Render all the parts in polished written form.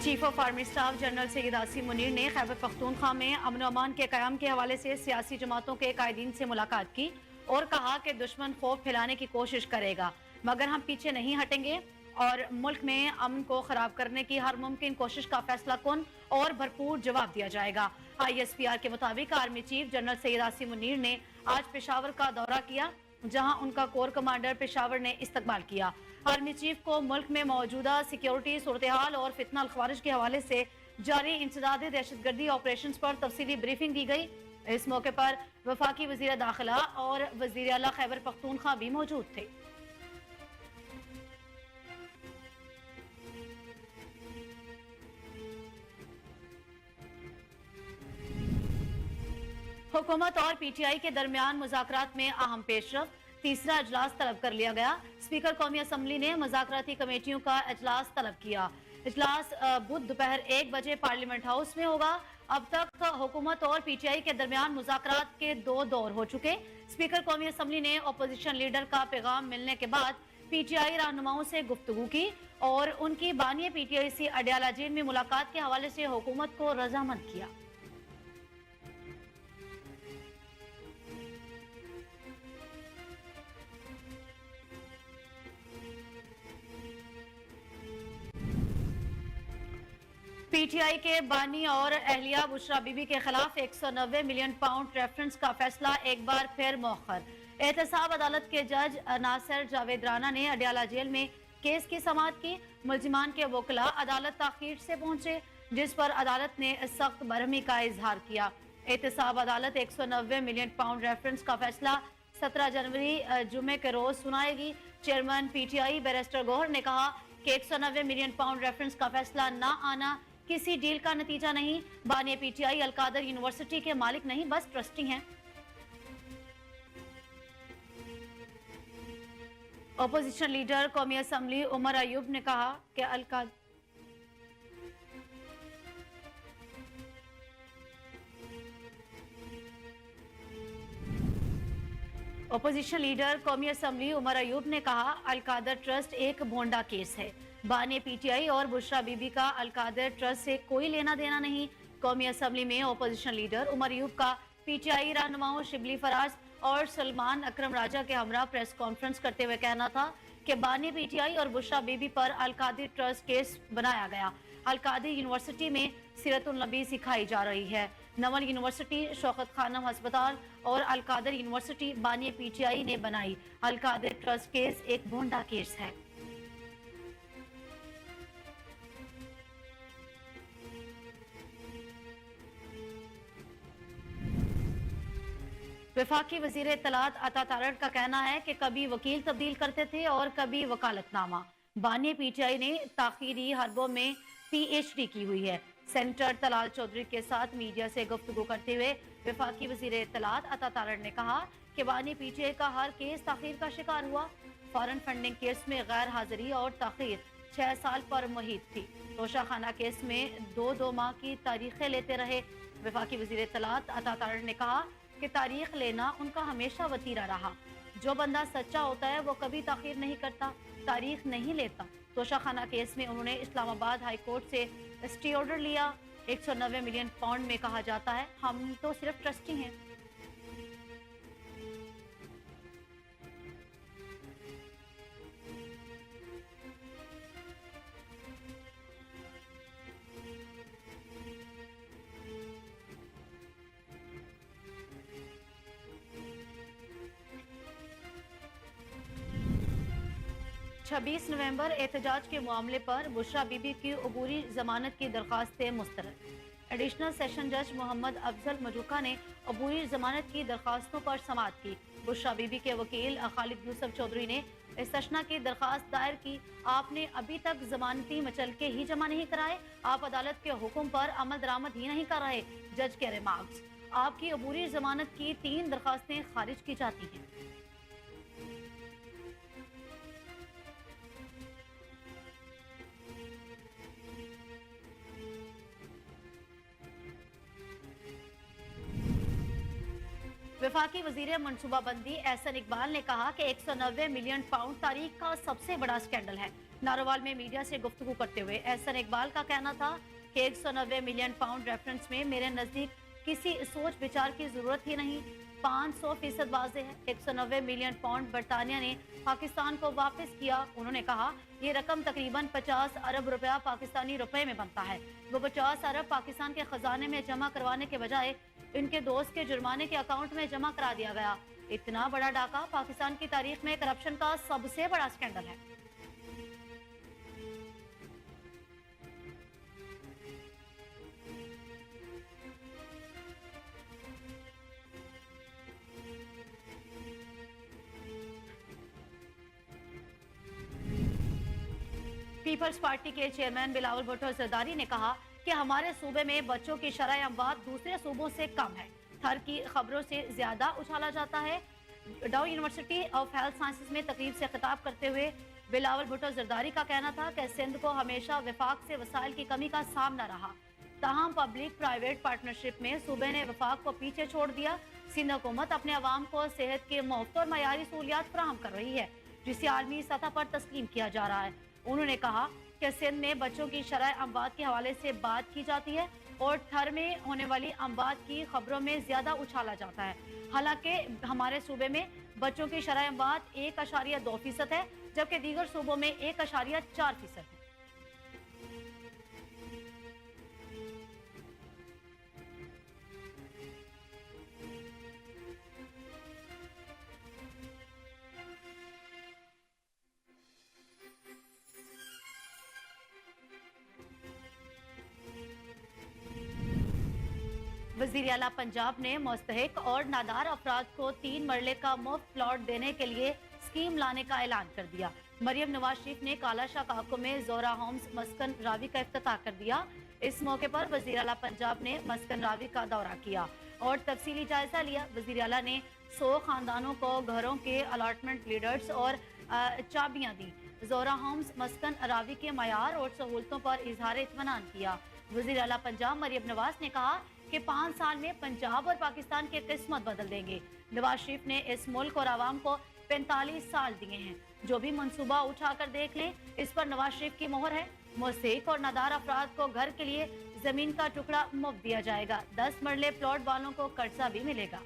Chief of army staff general Syed Asim Munir ने खैबर पख्तूनख्वा में अमन और अमान के क़याम के हवाले से सियासी जमातों के कायदीन से मुलाकात की और कहा कि दुश्मन खौफ फैलाने की कोशिश करेगा मगर हम पीछे नहीं हटेंगे और मुल्क में अमन को खराब करने की हर मुमकिन कोशिश का फैसला कुन और भरपूर जवाब दिया जाएगा। ISPR के मुताबिक army chief general Syed Asim Munir ने आज पेशावर का दौरा किया जहां उनका कोर कमांडर पेशावर ने इस्तकबाल किया। आर्मी चीफ को मुल्क में मौजूदा सिक्योरिटी सूरत-ए-हाल और फितना अल-ख्वारिज के हवाले से जारी इंसदादी दहशतगर्दी ऑपरेशन पर तफसीली ब्रीफिंग दी गई। इस मौके पर वफाकी वजीर दाखिला और वजीर आला खैबर पख्तूनख्वा भी मौजूद थे। हुकूमत और PTI के दरमियान मुज़ाकरात में अहम पेशरफ, तीसरा इजलास तलब कर लिया गया। स्पीकर कौमी असम्बली ने मुज़ाकराती कमेटियों का इजलास तलब किया। इजलास बुध दोपहर 1 बजे पार्लियामेंट हाउस में होगा। अब तक हुकूमत और PTI के दरमियान मुज़ाकरात के 2 दौर हो चुके। स्पीकर कौमी असम्बली ने अपोजिशन लीडर का पैगाम मिलने के बाद PTI रहनुमाओं से गुफ्तगू की और उनकी बानी PTI से अडयाला जेल में मुलाकात के हवाले से हुकूमत को रजामंद किया। PTI के बानी और अहलिया बुशरा बीबी के खिलाफ 190 मिलियन पाउंड रेफरेंस का फैसला एक बार फिर मौखर। एहतसाब अदालत के जज नासिर जावेद राना ने अडयाला जेल में केस की समाअत की। मुल्जिमान के वकला अदालत ताखीर से पहुंचे जिस पर अदालत ने सख्त बरहमी का इजहार किया। एहतसाब अदालत 190 मिलियन पाउंड रेफरेंस का फैसला 17 जनवरी जुमे के रोज सुनाएगी। चेयरमैन PTI बैरिस्टर गौहर ने कहा कि 190 मिलियन पाउंड रेफरेंस का फैसला ना आना किसी डील का नतीजा नहीं। बानी PTI अलकादर यूनिवर्सिटी के मालिक नहीं बस ट्रस्टी हैं। अपोजिशन लीडर कौमी असम्बली उमर अयूब ने कहा कि अपोजिशन लीडर कौमी असम्बली उमर अयूब ने कहा अलकादर ट्रस्ट एक भोंडा केस है। बानी PTI और बुशरा बीबी का अलकादर ट्रस्ट से कोई लेना देना नहीं। कौमी असम्बली में अपोजिशन लीडर उमर अयूब का PTI रहनुमाओं शिबली फराज और सलमान अकरम राजा के हमरा प्रेस कॉन्फ्रेंस करते हुए कहना था कि बानी PTI और बुशरा बीबी पर अलकादर ट्रस्ट केस बनाया गया। अलकादर यूनिवर्सिटी में सीरतुल नबी सिखाई जा रही है। नवल यूनिवर्सिटी, शौकत खानम अस्पताल और अलकादर यूनिवर्सिटी बानी PTI ने बनाई। अलकादर ट्रस्ट केस एक भोंडा केस है। वफाकी वजीर इत्तलात अता तारड़ का कहना है कि कभी वकील तब्दील करते थे और कभी वकालतनामा। बानी PTI ने ताखीरी हरबों में PhD की हुई है। सेनेटर तलाल चौधरी के साथ मीडिया से गुफ्तगू करते हुए वफाकी वजीर इत्तलात अता तारड़ ने कहा कि बानी PTI का हर केस ताखीर का शिकार हुआ। फॉरेन फंडिंग केस में गैर हाजिरी और ताखीर 6 साल पर मुहित थी। तोशाखाना केस में 2 माह की तारीखें लेते रहे। वफाकी वजीर इत्तलात अता तारड़ ने कहा कि तारीख लेना उनका हमेशा वतीरा रहा। जो बंदा सच्चा होता है वो कभी ताखीर नहीं करता, तारीख नहीं लेता। तोशाखाना केस में उन्होंने इस्लामाबाद हाई कोर्ट से स्टे ऑर्डर लिया। 190 मिलियन पाउंड में कहा जाता है हम तो सिर्फ ट्रस्टी हैं। छब्बीस नवंबर एहतजाज के मामले पर बुशरा बीबी की अबूरी जमानत की दरखास्तें मुस्तरद। एडिशनल सेशन जज मोहम्मद अफजल मजूका ने अबूरी जमानत की दरखास्तों पर समाअत की। बुशरा बीबी के वकील खालिद यूसुफ चौधरी ने इस्तशना की दरखास्त दायर की। आपने अभी तक जमानती मचलके ही जमा नहीं कराए, आप अदालत के हुक्म पर अमल दरामद ही नहीं कर रहे। जज के रिमार्क्स, आपकी अबूरी जमानत की 3 दरखास्तें खारिज की जाती हैं। वफाकी वजीर मनसूबाबंदी एहसन इकबाल ने कहा कि 190 मिलियन पाउंड तारीख का सबसे बड़ा स्कैंडल है। नारोवाल में मीडिया से गुफ्तगू करते हुए एहसन इकबाल का कहना था कि 190 मिलियन पाउंड रेफरेंस में मेरे नजदीक किसी सोच विचार की जरूरत ही नहीं। 500% वाजे है। 190 मिलियन पाउंड बरतानिया ने पाकिस्तान को वापस किया। उन्होंने कहा ये रकम तकरीबन 50 अरब रुपया पाकिस्तानी रुपए में बनता है। वो 50 अरब पाकिस्तान के खजाने में जमा करवाने के बजाय इनके दोस्त के जुर्माने के अकाउंट में जमा करा दिया गया। इतना बड़ा डाका पाकिस्तान की तारीख में करप्शन का सबसे बड़ा स्कैंडल है। पीपल्स पार्टी के चेयरमैन बिलावल भुट्टो जरदारी ने कहा कि हमारे सूबे में बच्चों की शरह अमवात दूसरे सूबों से कम है। थर की खबरों से ज्यादा उछाला जाता है। डाउ यूनिवर्सिटी ऑफ हेल्थ साइंसेज में तकरीब से खिताब करते हुए बिलावल भुट्टो जरदारी का कहना था कि सिंध को हमेशा वफाक से वसाइल की कमी का सामना रहा। ताहम पब्लिक प्राइवेट पार्टनरशिप में सूबे ने वफाक को पीछे छोड़ दिया। सिंध हुकूमत अपने अवाम को सेहत के मुफ्त और मयारी सहूलियात फराहम कर रही है, जिसे आलमी सतह पर तस्लीम किया जा रहा है। उन्होंने कहा कि सिंध में बच्चों की शरह अमवात के हवाले से बात की जाती है और थर में होने वाली अमवात की खबरों में ज्यादा उछाला जाता है। हालांकि हमारे सूबे में बच्चों की शरह अमवात 1.2% है, जबकि दीगर सूबों में 1.4% है। वजीर आला पंजाब ने मुस्तहिक और नादार अफराद को 3 मरले का मुफ्त प्लॉट देने के लिए स्कीम लाने का ऐलान कर दिया। मरियम नवाज शरीफ ने काला शाह काको में जोरा होम्स मस्कन रावी का इफ्तिताह कर दिया। इस मौके पर वजीर आला पंजाब ने मस्कन रावी का दौरा किया और तफसीली जायजा लिया। वजीर आला ने 100 खानदानों को घरों के अलॉटमेंट लीडर्स और चाबियां दी। जोरा होम्स मस्कन रावी के मयार और सहूलतों पर इजहार इत्मीनान किया। वजीर आला पंजाब मरियम नवाज ने कहा कि 5 साल में पंजाब और पाकिस्तान की किस्मत बदल देंगे। नवाज शरीफ ने इस मुल्क और आवाम को 45 साल दिए हैं। जो भी मंसूबा उठाकर देख लें, इस पर नवाज शरीफ की मोहर है। मुस्तहिक और नादार अफराद को घर के लिए जमीन का टुकड़ा मुफ्त दिया जाएगा। 10 मरले प्लॉट वालों को कर्जा भी मिलेगा।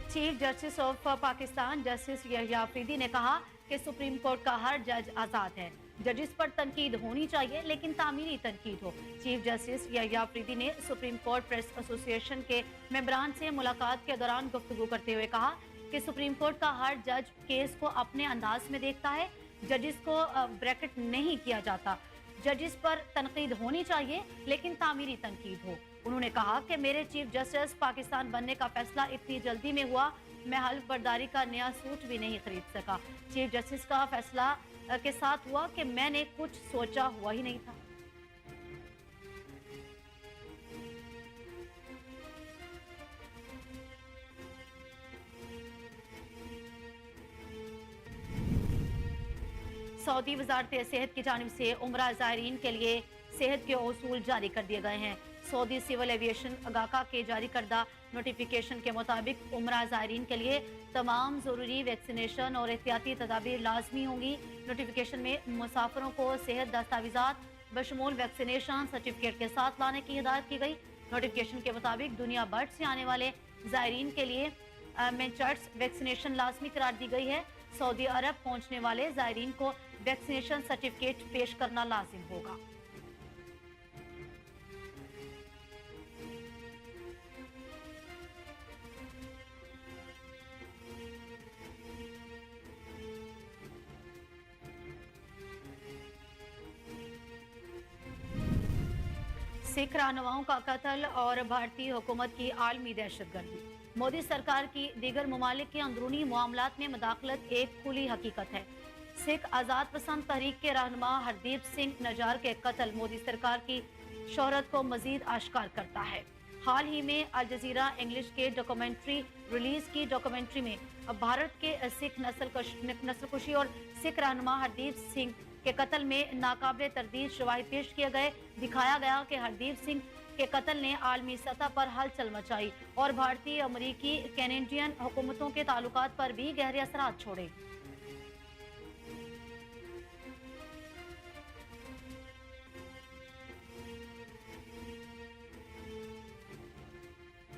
Chief justice of Pakistan justice यहया Afridi ने कहा कि सुप्रीम कोर्ट का हर जज आजाद है। जजिस पर तनकीद होनी चाहिए, लेकिन तामीरी तनकीद हो। चीफ जस्टिस यहया अफरीदी ने सुप्रीम कोर्ट प्रेस एसोसिएशन के मेंबरान से मुलाकात के दौरान गुफ्तगू करते हुए कहा कि सुप्रीम कोर्ट का हर जज केस को अपने अंदाज में देखता है। जजिस को ब्रैकेट नहीं किया जाता। जजिस पर तनकीद होनी चाहिए, लेकिन तामीरी तनकीद हो। उन्होंने कहा कि मेरे चीफ जस्टिस पाकिस्तान बनने का फैसला इतनी जल्दी में हुआ, मैं हल्फ बर्दारी का नया सूट भी नहीं खरीद सका। चीफ जस्टिस का फैसला के साथ हुआ कि मैंने कुछ सोचा हुआ ही नहीं था। सऊदी वजारत सेहत की जानिब से उम्रा ज़ायरीन के लिए सेहत के उसूल जारी कर दिए गए हैं। सऊदी सिविल एविएशन अगाका के जारी करदा नोटिफिकेशन के मुताबिक उम्रा ज़ायरीन के लिए तमाम ज़रूरी वैक्सीनेशन और एहतियाती तदाबीर लाजमी होंगी। नोटिफिकेशन में मुसाफिरों को सेहत दस्तावेजात बशमूल वैक्सीनेशन सर्टिफिकेट के साथ लाने की हिदायत की गई। नोटिफिकेशन के मुताबिक दुनिया भर से आने वाले ज़ायरीन के लिए मेंचर्स वैक्सीनेशन लाजमी करार दी गई है। सऊदी अरब पहुंचने वाले ज़ायरीन को वैक्सीनेशन सर्टिफिकेट पेश करना लाजिम होगा। सिख रहनुमाओं का कत्ल और भारतीय हुकूमत की आलमी दहशतगर्दी। मोदी सरकार की दीगर ममालिक के अंदरूनी मामलात में मुदाखलत एक खुली हकीकत है। सिख आज़ाद पसंद तहरीक के रहनुमा हरदीप सिंह नजार के कत्ल मोदी सरकार की शोहरत को मजीद आश्कार करता है। हाल ही में अल जजीरा इंग्लिश के डॉक्यूमेंट्री रिलीज की डॉक्यूमेंट्री में भारत के सिख नस्लकुशी और सिख रहनुमा हरदीप सिंह के कत्ल में नाकाबिले तरदीद शवाहिद पेश किए गए। दिखाया गया कि हरदीप सिंह के कत्ल ने आलमी सतह पर हलचल मचाई और भारतीय, अमरीकी, कैनेडियन हुकूमतों के ताल्लुकात पर भी गहरे असरात छोड़े।